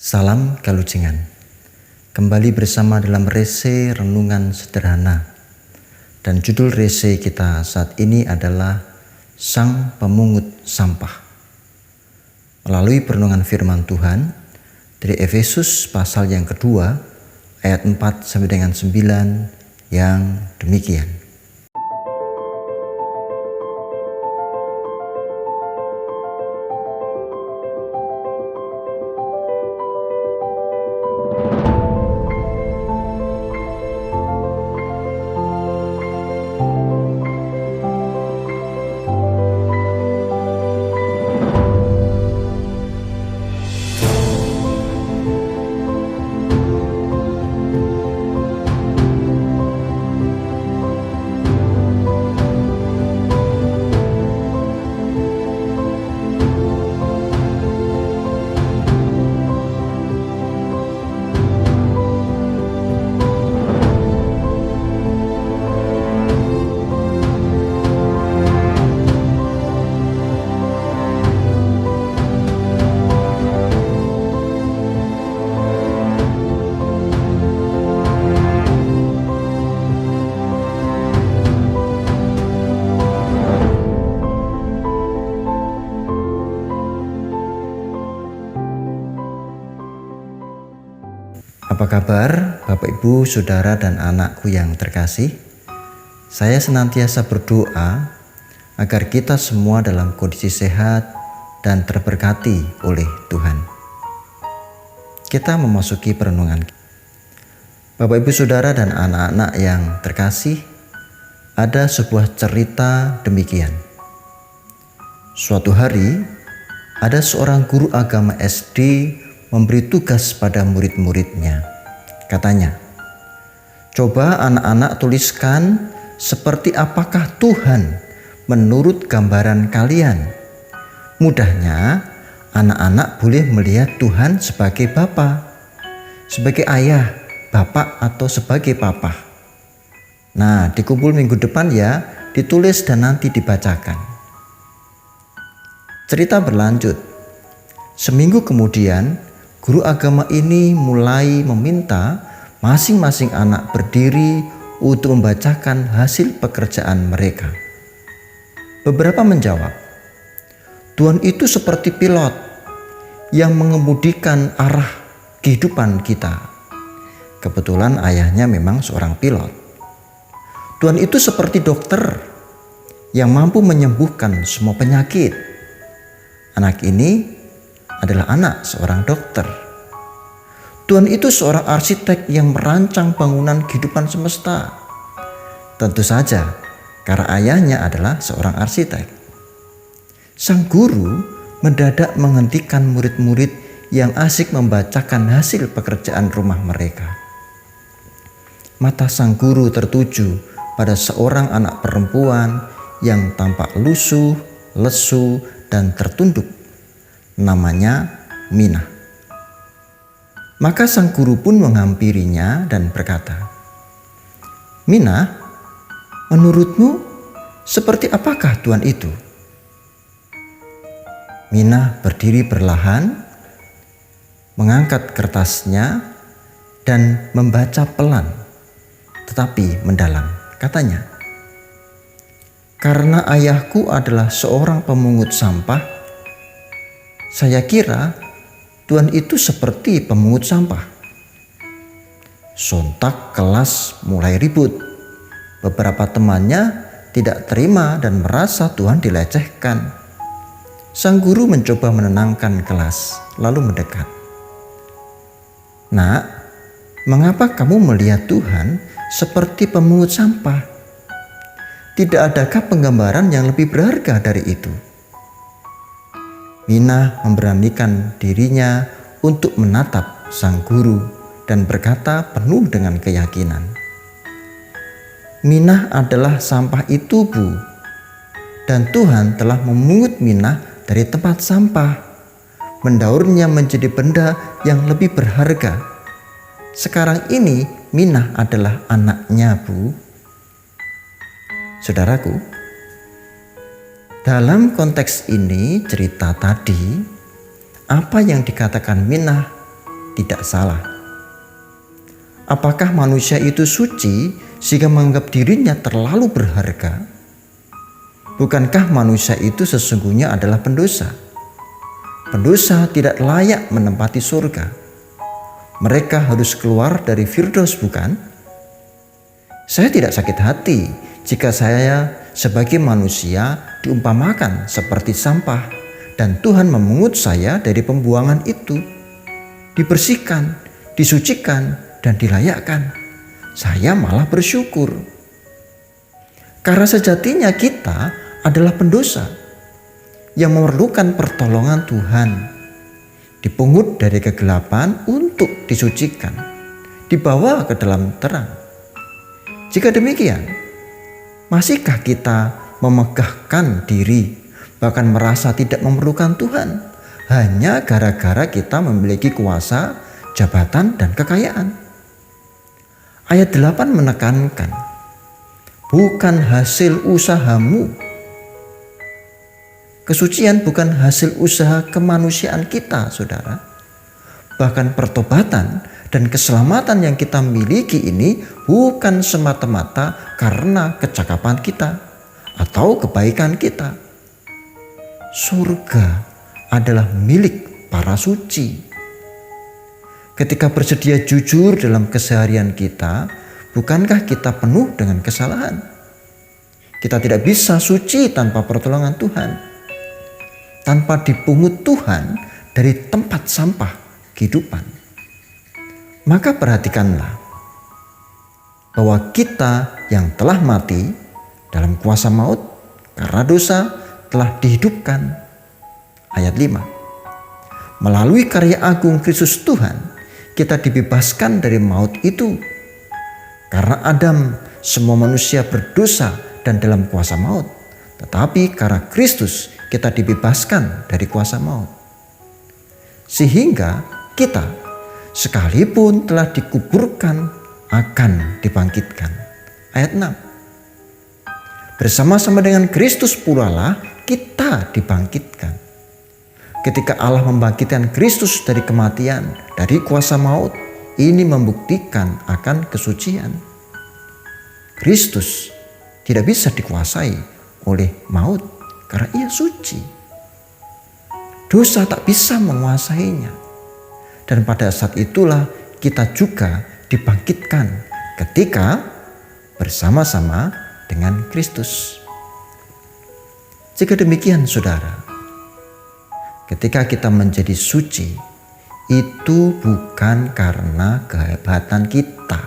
Salam Kalucingan. Kembali bersama dalam rese renungan sederhana. Dan judul rese kita saat ini adalah Sang Pemungut Sampah. Melalui perenungan firman Tuhan dari Efesus pasal yang kedua ayat 4 sampai dengan 9 yang demikian. Apa kabar Bapak Ibu, Saudara dan anakku yang terkasih? Saya senantiasa berdoa agar kita semua dalam kondisi sehat dan terberkati oleh Tuhan. Kita memasuki perenungan. Bapak Ibu, Saudara dan anak-anak yang terkasih, ada sebuah cerita demikian. Suatu hari, ada seorang guru agama SD memberi tugas pada murid-muridnya. Katanya, coba anak-anak tuliskan seperti apakah Tuhan menurut gambaran kalian. Mudahnya, anak-anak boleh melihat Tuhan sebagai Bapa, sebagai ayah, bapak atau sebagai papa. Nah, dikumpul minggu depan ya, ditulis dan nanti dibacakan. Cerita berlanjut. Seminggu kemudian, guru agama ini mulai meminta masing-masing anak berdiri untuk membacakan hasil pekerjaan mereka. Beberapa menjawab, Tuhan itu seperti pilot yang mengemudikan arah kehidupan kita. Kebetulan ayahnya memang seorang pilot. Tuhan itu seperti dokter yang mampu menyembuhkan semua penyakit. Anak ini adalah anak seorang dokter. Tuhan itu seorang arsitek yang merancang bangunan kehidupan semesta. Tentu saja, karena ayahnya adalah seorang arsitek. Sang guru mendadak menghentikan murid-murid yang asik membacakan hasil pekerjaan rumah mereka. Mata sang guru tertuju pada seorang anak perempuan yang tampak lusuh, lesu, dan tertunduk. Namanya Minah. Maka sang guru pun menghampirinya dan berkata, Minah, menurutmu seperti apakah Tuhan itu? Minah berdiri perlahan, mengangkat kertasnya dan membaca pelan, tetapi mendalam. Katanya, karena ayahku adalah seorang pemungut sampah, saya kira Tuhan itu seperti pemungut sampah. Sontak kelas mulai ribut. Beberapa temannya tidak terima dan merasa Tuhan dilecehkan. Sang guru mencoba menenangkan kelas, lalu mendekat. Nak, mengapa kamu melihat Tuhan seperti pemungut sampah? Tidak adakah penggambaran yang lebih berharga dari itu? Minah memberanikan dirinya untuk menatap sang guru dan berkata penuh dengan keyakinan, Minah adalah sampah itu, Bu. Dan Tuhan telah memungut Minah dari tempat sampah, mendaurnya menjadi benda yang lebih berharga. Sekarang ini Minah adalah anaknya, Bu. Saudaraku, dalam konteks ini cerita tadi, apa yang dikatakan Minah tidak salah. Apakah manusia itu suci sehingga menganggap dirinya terlalu berharga? Bukankah manusia itu sesungguhnya adalah pendosa? Pendosa tidak layak menempati surga. Mereka harus keluar dari Firdaus, bukan? Saya tidak sakit hati jika saya sebagai manusia diumpamakan seperti sampah dan Tuhan memungut saya dari pembuangan itu, dibersihkan, disucikan, dan dilayakkan. Saya malah bersyukur. Karena sejatinya kita adalah pendosa yang memerlukan pertolongan Tuhan, dipungut dari kegelapan untuk disucikan, dibawa ke dalam terang. Jika demikian, masihkah kita memegahkan diri, bahkan merasa tidak memerlukan Tuhan, hanya gara-gara kita memiliki kuasa, jabatan, dan kekayaan? Ayat 8 menekankan, bukan hasil usahamu. Kesucian bukan hasil usaha kemanusiaan kita, saudara. Bahkan pertobatan dan keselamatan yang kita miliki ini bukan semata-mata karena kecakapan kita atau kebaikan kita. Surga adalah milik para suci. Ketika bersedia jujur dalam keseharian kita, bukankah kita penuh dengan kesalahan? Kita tidak bisa suci tanpa pertolongan Tuhan, tanpa dipungut Tuhan dari tempat sampah kehidupan. Maka perhatikanlah bahwa kita yang telah mati dalam kuasa maut karena dosa telah dihidupkan. Ayat 5. Melalui karya agung Kristus Tuhan, kita dibebaskan dari maut itu. Karena Adam, semua manusia berdosa dan dalam kuasa maut. Tetapi karena Kristus, kita dibebaskan dari kuasa maut. Sehingga kita, sekalipun telah dikuburkan, akan dibangkitkan. Ayat 6. Bersama-sama dengan Kristus pula lah kita dibangkitkan. Ketika Allah membangkitkan Kristus dari kematian, dari kuasa maut, ini membuktikan akan kesucian. Kristus tidak bisa dikuasai oleh maut karena ia suci. Dosa tak bisa menguasainya. Dan pada saat itulah kita juga dibangkitkan ketika bersama-sama dengan Kristus. Jika demikian, saudara, ketika kita menjadi suci, itu bukan karena kehebatan kita.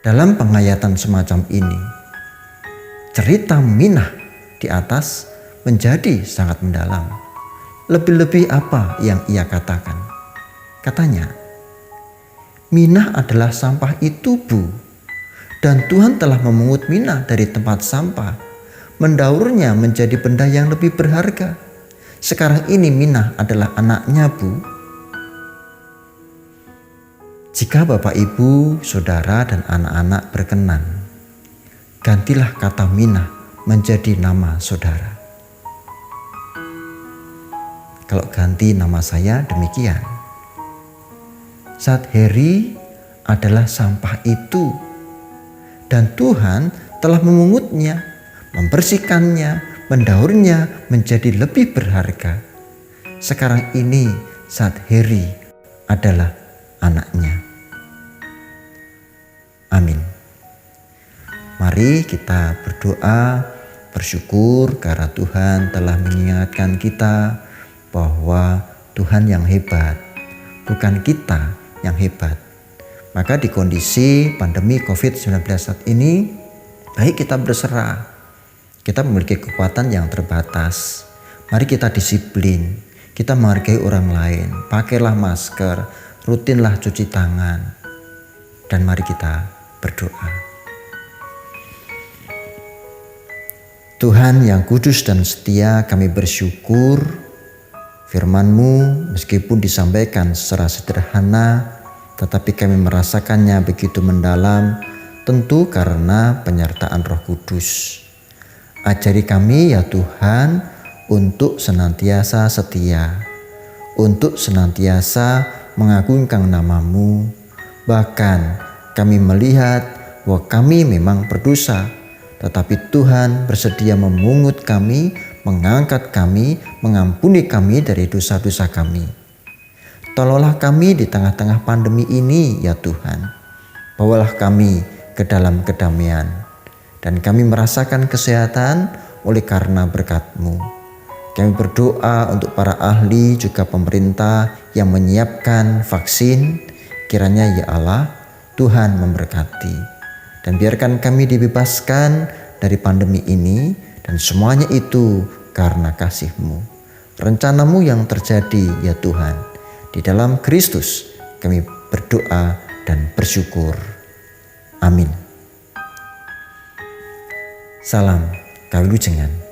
Dalam penghayatan semacam ini, cerita Minah di atas menjadi sangat mendalam. Lebih-lebih apa yang ia katakan? Katanya, Minah adalah sampah itu, Bu. Dan Tuhan telah memungut Minah dari tempat sampah, mendaurnya menjadi benda yang lebih berharga. Sekarang ini Minah adalah anaknya, Bu. Jika Bapak, Ibu, Saudara, dan anak-anak berkenan, gantilah kata Minah menjadi nama saudara. Kalau ganti nama saya demikian. Saat Heri adalah sampah itu. Dan Tuhan telah memungutnya, membersihkannya, mendaurnya menjadi lebih berharga. Sekarang ini saat Heri adalah anaknya. Amin. Mari kita berdoa, bersyukur karena Tuhan telah mengingatkan kita bahwa Tuhan yang hebat, bukan kita yang hebat. Maka di kondisi pandemi COVID-19 saat ini, baik kita berserah, kita memiliki kekuatan yang terbatas. Mari kita disiplin, kita menghargai orang lain, pakailah masker, rutinlah cuci tangan, dan mari kita berdoa. Tuhan yang kudus dan setia, kami bersyukur firman-Mu meskipun disampaikan secara sederhana, tetapi kami merasakannya begitu mendalam, tentu karena penyertaan Roh Kudus. Ajari kami ya Tuhan untuk senantiasa setia, untuk senantiasa mengagungkan nama-Mu. Bahkan kami melihat bahwa kami memang berdosa, tetapi Tuhan bersedia memungut kami, mengangkat kami, mengampuni kami dari dosa-dosa kami. Tolonglah kami di tengah-tengah pandemi ini ya Tuhan. Bawalah kami ke dalam kedamaian, dan kami merasakan kesehatan oleh karena berkat-Mu. Kami berdoa untuk para ahli juga pemerintah yang menyiapkan vaksin. Kiranya ya Allah, Tuhan memberkati. Dan biarkan kami dibebaskan dari pandemi ini, dan semuanya itu karena kasih-Mu. Rencana-Mu yang terjadi ya Tuhan. Di dalam Kristus kami berdoa dan bersyukur. Amin. Salam Kawilujengan.